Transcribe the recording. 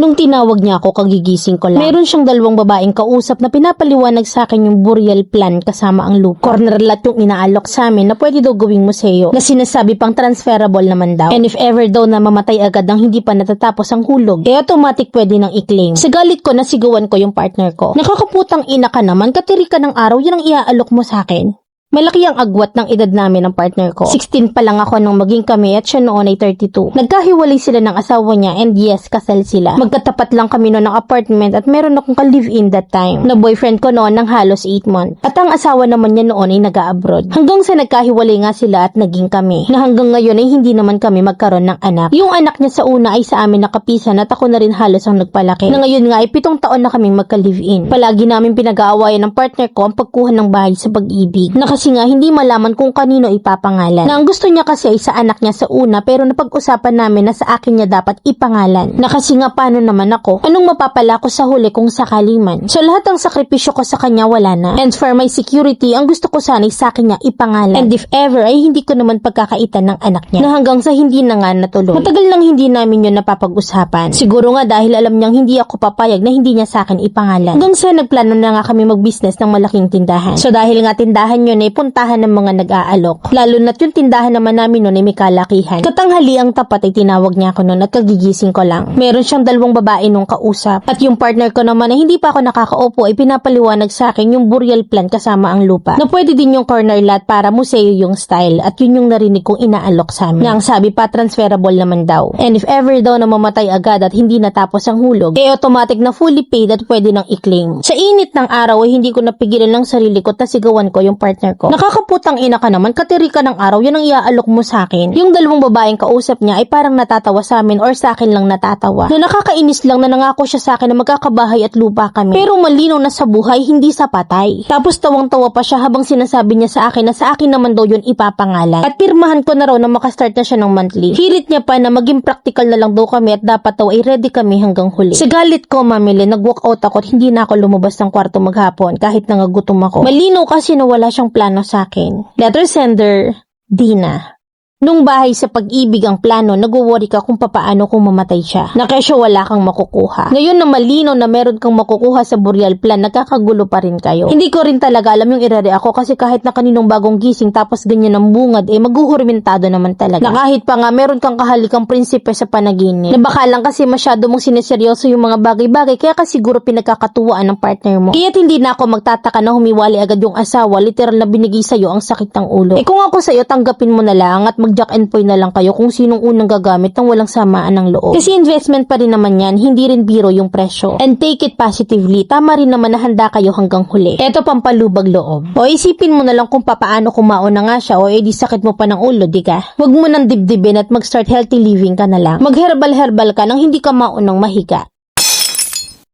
Nung tinawag niya ako, kagigising ko lang. Meron siyang dalawang babaeng kausap na pinapaliwanag sa akin yung burial plan kasama ang lupa. Corner lot yung inaalok sa amin na pwede daw gawing museo, na sinasabi pang transferable naman daw. And if ever daw na mamatay agad nang hindi pa natatapos ang hulog, automatic pwede nang i-claim. Sa galit ko, nasigawan ko yung partner ko. Nakakaputang ina ka naman, katiri ka ng araw, yan ang iaalok mo sa akin. Malaki ang agwat ng edad namin ng partner ko. 16 pa lang ako nung maging kami at siya noon ay 32. Nagkahiwalay sila ng asawa niya and yes, kasal sila. Magkatapat lang kami noon ng apartment at meron akong ka-live-in that time na boyfriend ko noon ng halos 8 months. At ang asawa naman niya noon ay nag-a-abroad. Hanggang sa nagkahiwalay nga sila at naging kami. Na hanggang ngayon ay hindi naman kami magkaroon ng anak. Yung anak niya sa una ay sa amin nakapisan at ako na rin halos ang nagpalaki. Na ngayon nga ay 7 taon na kaming magka-live-in. Palagi namin pinag-aawayan ng partner ko ang pagkuha ng bahay sa Pag-ibig. Kasi nga hindi malaman kung kanino ipapangalan. Na ang gusto niya kasi ay sa anak niya sa una pero napag-usapan namin na sa akin niya dapat ipangalan. Na kasi nga paano naman ako? Anong mapapala ko sa huli kung sakali man? So lahat ng sakripisyo ko sa kanya wala na. And for my security, ang gusto ko sana ay sa akin niya ipangalan. And if ever ay hindi ko naman pagkakaitan ng anak niya. Na hanggang sa hindi na nga natuloy. Matagal lang hindi namin yun napapag-usapan. Siguro nga dahil alam niyang hindi ako papayag na hindi niya sa akin ipangalan. Hanggang sa nagplano na nga kami mag-business ng malaking tindahan. So dahil nga tindahan yun ay puntahan ng mga nag-aalok. Lalo na't yung tindahan naman namin noon ay may kalakihan. Katanghali ang tapat ay tinawag niya ako noon at kagigising ko lang. Meron siyang dalawang babae nung kausap. At yung partner ko naman ay hindi pa ako nakakaupo ay pinapaliwanag sa akin yung burial plan kasama ang lupa. Na pwede din yung corner lot para museo yung style at yun yung narinig kong inaalok sa amin. Na ang sabi pa transferable naman daw. And if ever daw na mamatay agad at hindi natapos ang hulog, automatic na fully paid at pwede nang i-claim. Sa init ng araw ay hindi ko napigilan ng sarili ko at sigawan ko yung partner ko. Nakakaputang ina ka naman, katiri ka ng araw, yan ang iaalok mo sa akin. Yung dalawang babaeng kausap niya ay parang natatawa sa amin or sa akin lang natatawa. Na nakakainis lang na nangako siya sa akin na magkakabahay at lupa kami. Pero malinaw na sa buhay, hindi sa patay. Tapos tawang-tawa pa siya habang sinasabi niya sa akin na sa akin naman daw yun ipapangalan. At pirmahan ko na raw na makastart na siya ng monthly. Hirit niya pa na maging practical na lang daw kami at dapat daw ay ready kami hanggang huli. Sa galit ko, mamili, nag-walk out ako at hindi na ako lumabas ng kwarto maghapon kahit nangagutom ako. Malinaw kasi na wala siyang plano sa akin. Letter sender, Dina. Nung bahay sa Pag-ibig ang plano, nagwo-worry ka kung papaano kung mamatay siya. Na kesyo wala kang makukuha. Ngayon na malinaw na meron kang makukuha sa burial plan, nagkakagulo pa rin kayo. Hindi ko rin talaga alam yung irare ako kasi kahit na kaninong bagong gising tapos ganyan ang bungad, maguhurmentado naman talaga. Na kahit pa nga meron kang kahalikang prinsipe sa panaginip. Na baka lang kasi masyado mong sineseryoso yung mga bagay-bagay kaya kasi siguro pinagkakatuwaan ng partner mo. Kaya't hindi na ako magtataka na humiwali agad yung asawa, literal na binigay sa'yo ang sakit ng ulo. Kung ako sa'yo, tanggapin mo na lang at jack and point na lang kayo kung sinong unang gagamit ng walang samaan ng loob. Kasi investment pa rin naman yan, hindi rin biro yung presyo. And take it positively, tama rin naman na handa kayo hanggang huli. Eto pampalubag loob. O isipin mo na lang kung papaano kumaon na nga siya o edi sakit mo pa ng ulo, di ka? Huwag mo nang dibdibin at mag-start healthy living ka na lang. Mag-herbal-herbal ka nang hindi ka maunang mahiga.